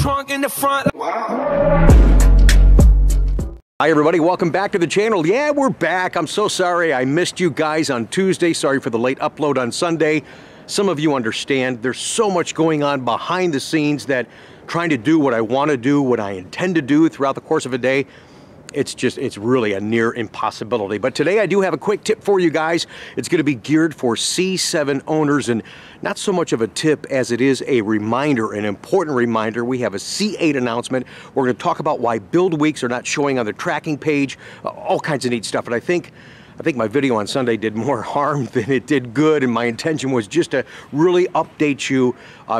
trunk in the front. Hi everybody, welcome back to the channel. Yeah, we're back. I'm so sorry I missed you guys on Tuesday. Sorry for the late upload on Sunday. Some of you understand there's so much going on behind the scenes that trying to do what I want to do, what I intend to do throughout the course of a day, it's really a near impossibility. But today I do have a quick tip for you guys. It's going to be geared for C7 owners, and not so much of a tip as it is a reminder, an important reminder. We have a C8 announcement. We're going to talk about why build weeks are not showing on the tracking page, all kinds of neat stuff. And I think my video on Sunday did more harm than it did good, and my intention was just to really update you,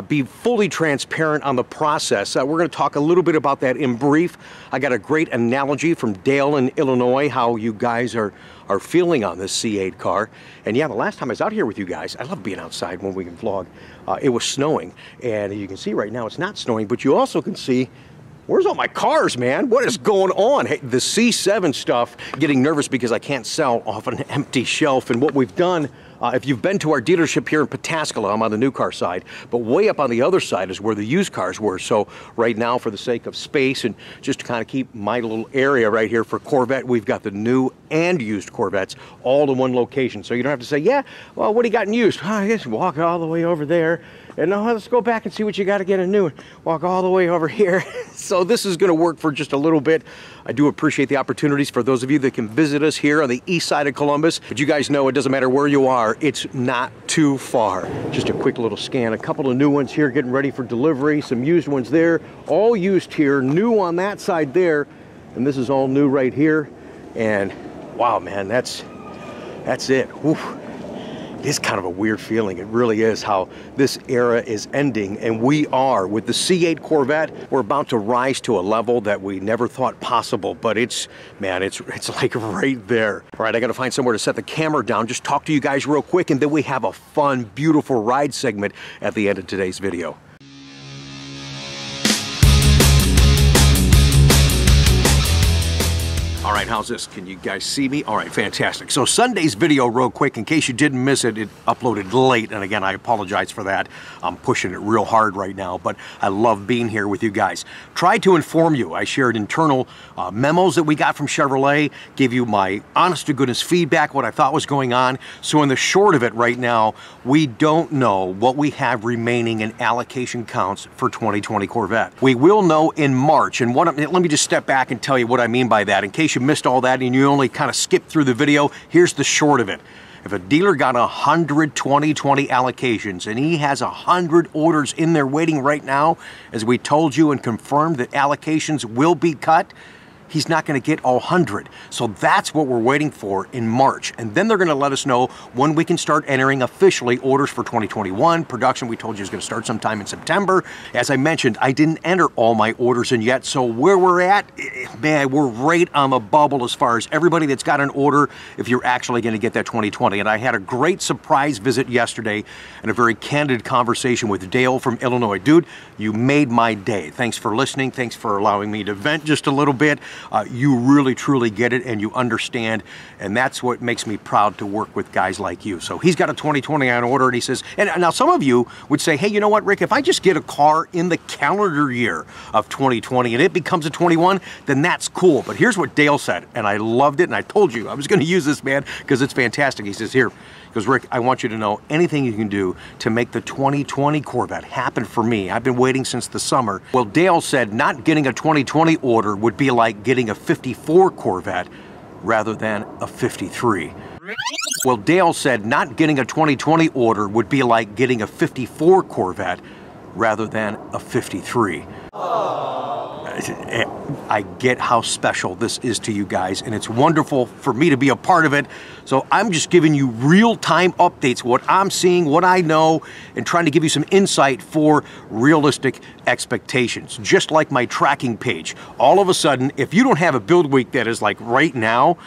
be fully transparent on the process. We're going to talk a little bit about that in brief. I got a great analogy from Dale in Illinois, how you guys are feeling on this C8 car. And yeah, the last time I was out here with you guys, I love being outside when we can vlog, it was snowing. And you can see right now it's not snowing, but you also can see, where's all my cars, man? What is going on? Hey, the C7 stuff, getting nervous because I can't sell off an empty shelf. And what we've done, if you've been to our dealership here in Pataskala, I'm on the new car side, but way up on the other side is where the used cars were. So right now, for the sake of space and just to kind of keep my little area right here for Corvette, we've got the new and used Corvettes all in one location. So you don't have to say, yeah, well, what do you got in used? I guess walk all the way over there. And now let's go back and see what you got to get a new one. Walk all the way over here. So this is going to work for just a little bit. I do appreciate the opportunities for those of you that can visit us here on the east side of Columbus. But you guys know it doesn't matter where you are, it's not too far. Just a quick little scan. A couple of new ones here getting ready for delivery. Some used ones there. All used here. New on that side there. And this is all new right here. And wow, man, that's it. Oof. It's kind of a weird feeling. It really is, how this era is ending, and we are. With the C8 Corvette, we're about to rise to a level that we never thought possible, but it's like right there. All right, I gotta find somewhere to set the camera down, just talk to you guys real quick, and then we have a fun, beautiful ride segment at the end of today's video. All right, how's this? Can you guys see me? All right, fantastic. So Sunday's video, real quick, in case you didn't miss it, it uploaded late, and again, I apologize for that. I'm pushing it real hard right now, but I love being here with you guys. Tried to inform you. I shared internal memos that we got from Chevrolet, gave you my honest-to-goodness feedback, what I thought was going on. So in the short of it right now, we don't know what we have remaining in allocation counts for 2020 Corvette. We will know in March, and let me just step back and tell you what I mean by that. In case you missed all that and you only kind of skipped through the video, here's the short of it. If a dealer got 100 2020 allocations and he has 100 orders in there waiting right now, as we told you and confirmed that allocations will be cut, he's not going to get all 100. So that's what we're waiting for in March. And then they're going to let us know when we can start entering officially orders for 2021. Production, we told you, is going to start sometime in September. As I mentioned, I didn't enter all my orders in yet. So where we're at, man, we're right on the bubble as far as everybody that's got an order, if you're actually going to get that 2020. And I had a great surprise visit yesterday and a very candid conversation with Dale from Illinois. Dude, you made my day. Thanks for listening. Thanks for allowing me to vent just a little bit. You really, truly get it, and you understand, and that's what makes me proud to work with guys like you. So he's got a 2020 on order, and he says, and now some of you would say, hey, you know what, Rick, if I just get a car in the calendar year of 2020 and it becomes a 21, then that's cool. But here's what Dale said, and I loved it, and I told you I was going to use this, man, because it's fantastic. He says, here, he goes, Rick, I want you to know anything you can do to make the 2020 Corvette happen for me. I've been waiting since the summer. Well, Dale said not getting a 2020 order would be like getting a 54 Corvette rather than a 53. Well, Dale said not getting a 2020 order would be like getting a 54 Corvette rather than a 53. I get how special this is to you guys, and it's wonderful for me to be a part of it. So I'm just giving you real-time updates, what I'm seeing, what I know, and trying to give you some insight for realistic expectations. Just like my tracking page. All of a sudden, if you don't have a build week that is like right now,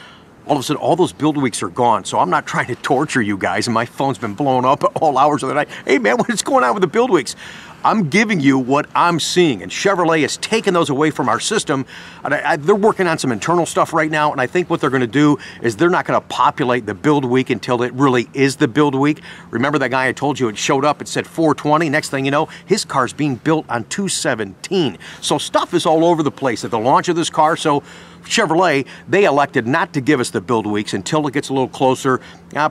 all of a sudden, all those build weeks are gone. So I'm not trying to torture you guys, and my phone's been blowing up at all hours of the night. Hey, man, what's going on with the build weeks? I'm giving you what I'm seeing, and Chevrolet has taken those away from our system. And they're working on some internal stuff right now, and I think what they're going to do is they're not going to populate the build week until it really is the build week. Remember that guy I told you, it showed up, it said 420. Next thing you know, his car's being built on 217. So stuff is all over the place at the launch of this car. So Chevrolet, they elected not to give us the build weeks until it gets a little closer,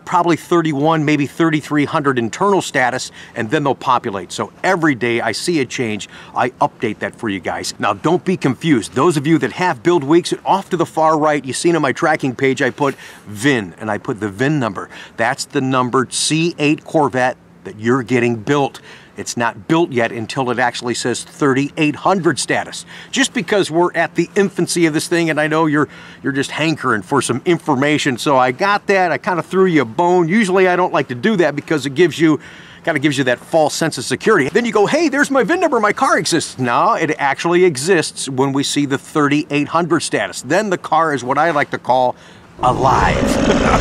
probably 31, maybe 3,300 internal status, and then they'll populate. So every day I see a change, I update that for you guys. Now don't be confused. Those of you that have build weeks, off to the far right, you've seen on my tracking page, I put VIN, and I put the VIN number. That's the numbered C8 Corvette that you're getting built. It's not built yet until it actually says 3,800 status. Just because we're at the infancy of this thing, and I know you're just hankering for some information, so I got that. I kind of threw you a bone. Usually I don't like to do that because it gives you that false sense of security. Then you go, hey, there's my VIN number, my car exists. No, it actually exists when we see the 3,800 status. Then the car is what I like to call alive.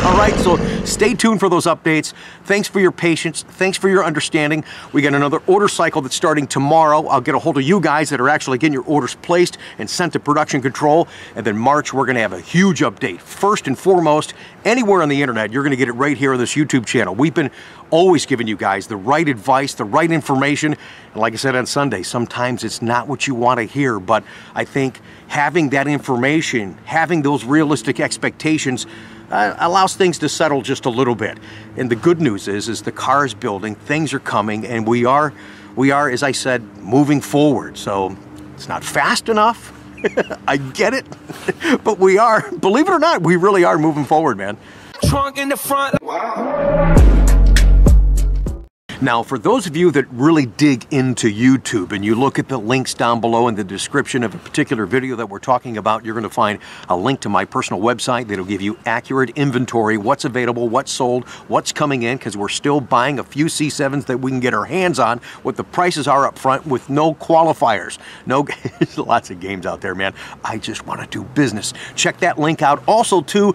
All right, so stay tuned for those updates. Thanks for your patience. Thanks for your understanding. We got another order cycle that's starting tomorrow. I'll get a hold of you guys that are actually getting your orders placed and sent to production control. And then March, we're going to have a huge update. First and foremost, anywhere on the internet, you're going to get it right here on this YouTube channel. We've been always giving you guys the right advice, the right information. And like I said on Sunday, sometimes it's not what you want to hear, but I think having that information, having those realistic expectations allows things to settle just a little bit. And the good news is the car is building, things are coming, and we are, as I said, moving forward. So it's not fast enough. I get it, but we are, believe it or not, we really are moving forward, man. Trunk in the front. Wow. Now, for those of you that really dig into YouTube and you look at the links down below in the description of a particular video that we're talking about, you're going to find a link to my personal website that'll give you accurate inventory, what's available, what's sold, what's coming in, because we're still buying a few C7s that we can get our hands on, what the prices are up front with no qualifiers. No, there's lots of games out there, man. I just want to do business. Check that link out. Also, too,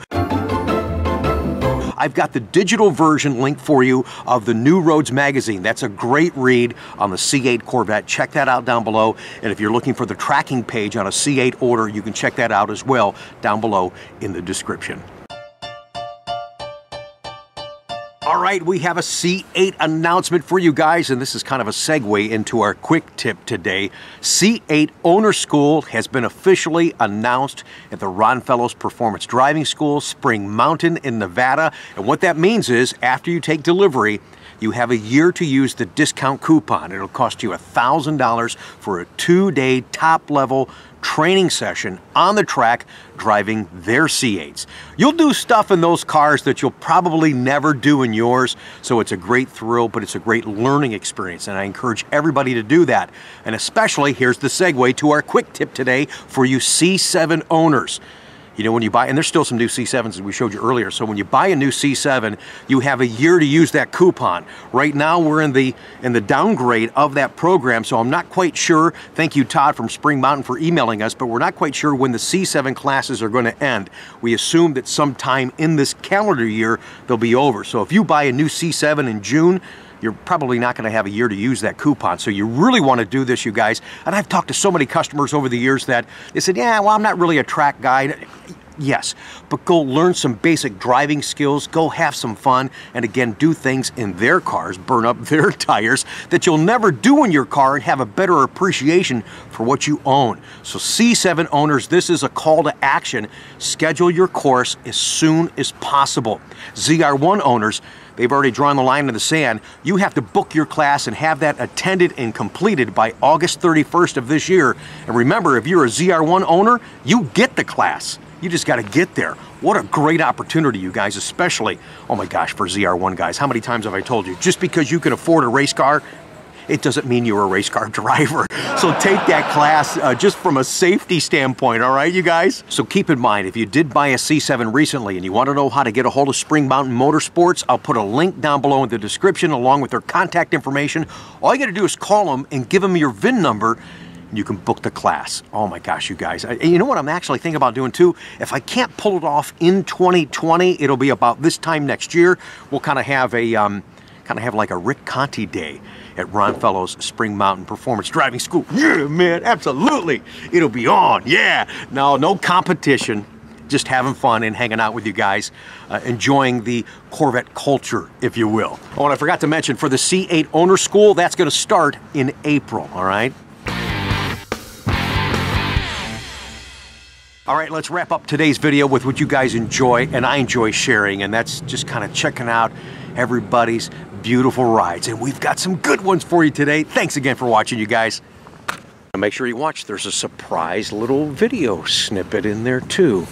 I've got the digital version link for you of the New Roads magazine. That's a great read on the C8 Corvette. Check that out down below. And if you're looking for the tracking page on a C8 order, you can check that out as well down below in the description. All right, we have a C8 announcement for you guys, and this is kind of a segue into our quick tip today. C8 Owner School has been officially announced at the Ron Fellows Performance Driving School, Spring Mountain in Nevada. And what that means is, after you take delivery, you have a year to use the discount coupon. It'll cost you $1,000 for a 2-day top-level training session on the track driving their C8s. You'll do stuff in those cars that you'll probably never do in yours, so it's a great thrill, but it's a great learning experience, and I encourage everybody to do that. And especially, here's the segue to our quick tip today for you C7 owners. You know, when you buy, and there's still some new C7s as we showed you earlier, so when you buy a new C7, you have a year to use that coupon. Right now, we're in the downgrade of that program, so I'm not quite sure. Thank you, Todd from Spring Mountain, for emailing us, but we're not quite sure when the C7 classes are going to end. We assume that sometime in this calendar year, they'll be over. So if you buy a new C7 in June, you're probably not going to have a year to use that coupon. So you really want to do this, you guys. And I've talked to so many customers over the years that they said, yeah, well, I'm not really a track guy. Yes, but go learn some basic driving skills, go have some fun, and again, do things in their cars, burn up their tires that you'll never do in your car and have a better appreciation for what you own. So C7 owners, this is a call to action. Schedule your course as soon as possible. ZR1 owners, they've already drawn the line in the sand. You have to book your class and have that attended and completed by August 31st of this year. And remember, if you're a ZR1 owner, you get the class. You just got to get there. What a great opportunity, you guys, especially, oh my gosh, for ZR1 guys. How many times have I told you? Just because you can afford a race car, it doesn't mean you're a race car driver. So take that class just from a safety standpoint, all right, you guys? So keep in mind, if you did buy a C7 recently and you want to know how to get a hold of Spring Mountain Motorsports, I'll put a link down below in the description along with their contact information. All you got to do is call them and give them your VIN number, and you can book the class. Oh my gosh, you guys. You know what I'm actually thinking about doing too? If I can't pull it off in 2020, it'll be about this time next year. We'll kind of have a kind of have like a Rick Conti day at Ron Fellows Spring Mountain Performance Driving School. Yeah, man, absolutely. It'll be on, yeah. No competition, just having fun and hanging out with you guys, enjoying the Corvette culture, if you will. Oh, and I forgot to mention, for the C8 Owner School, that's going to start in April, all right? All right, let's wrap up today's video with what you guys enjoy and I enjoy sharing, and that's just kind of checking out everybody's beautiful rides. And we've got some good ones for you today. Thanks again for watching, you guys. Make sure you watch. There's a surprise little video snippet in there too.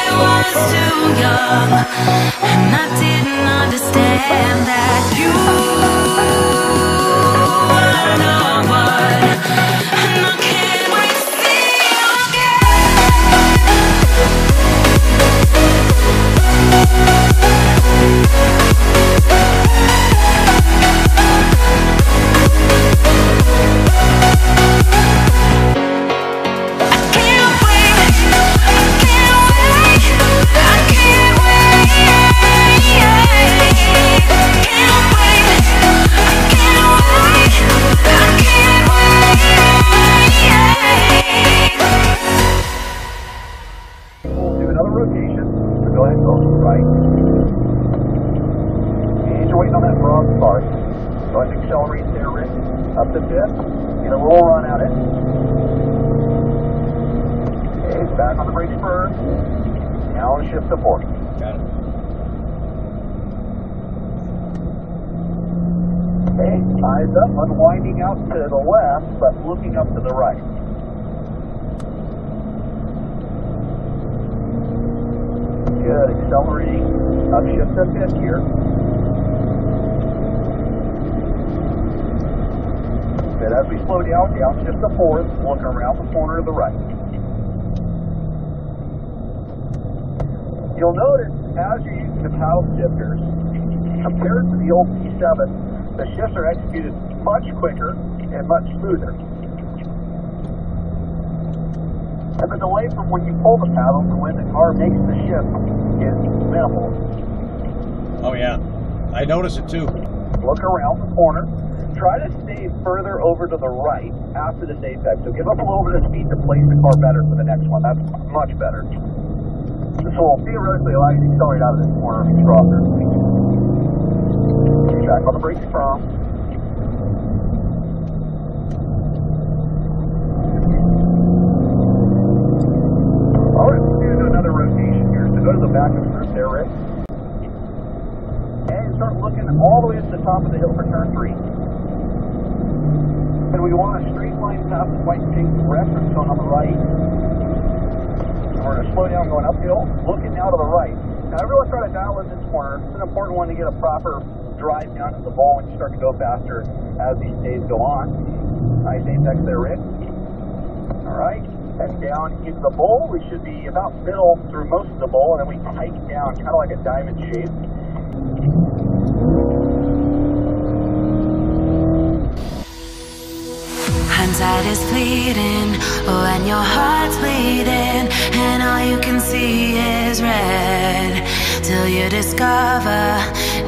I was too young, and I didn't understand that you were the one, and I can't wait to see you up the fifth, get a little run at it. Okay, back on the brake spur. Now shift to fourth. Got it. Okay, eyes up, unwinding out to the left, but looking up to the right. Good, accelerating, upshift to fifth here. As we slow down, downshift to fourth, looking around the corner to the right. You'll notice as you're using the paddle shifters, compared to the old P7, the shifts are executed much quicker and much smoother. And the delay from when you pull the paddle to when the car makes the shift is minimal. Oh yeah, I notice it too. Look around the corner. Try to stay further over to the right after this apex. So give up a little bit of speed to place the car better for the next one. That's much better. This will theoretically allow you to accelerate out of this corner stronger. Back on the brakes firm. All right, let's do another rotation here. So go to the back of the group there, Rick. And start looking all the way to the top of the hill for turn 3. And we want a straight line past the white pink reference zone on the right. And we're going to slow down going uphill, looking now to the right. Now I really try to dial in this corner. It's an important one to get a proper drive down to the bowl when you start to go faster as these days go on. Nice apex there, Rick. Alright, head down into the bowl. We should be about middle through most of the bowl, and then we hike down kind of like a diamond shape. Hindsight is fleeting, oh, and your heart's bleeding, and all you can see is red, till you discover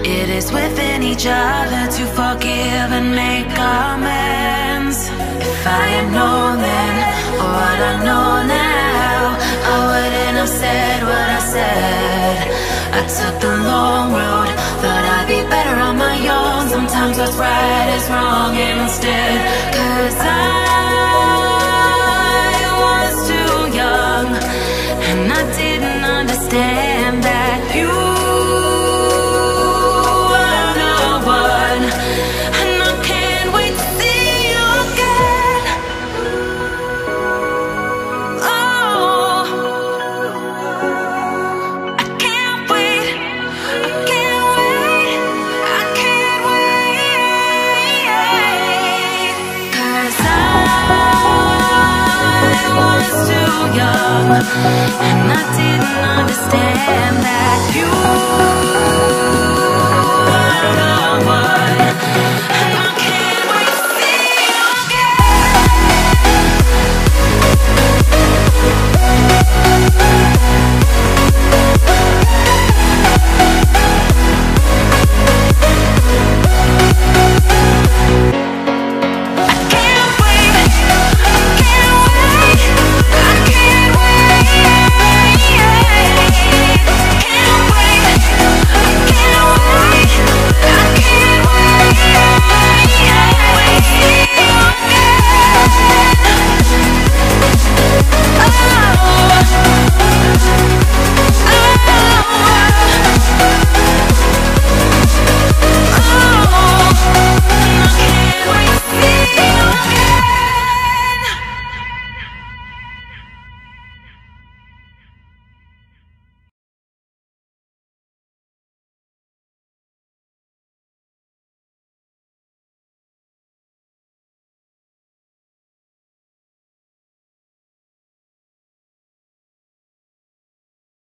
it is within each other to forgive and make amends. If I had known then, or what I know now, I wouldn't have said what I said. I took the long road, thought I'd be better on my own. Sometimes what's right is wrong instead, 'cause I was too young, and I didn't understand that you were the one, and I can't wait to see you again. Oh, I And I didn't understand that you were the one.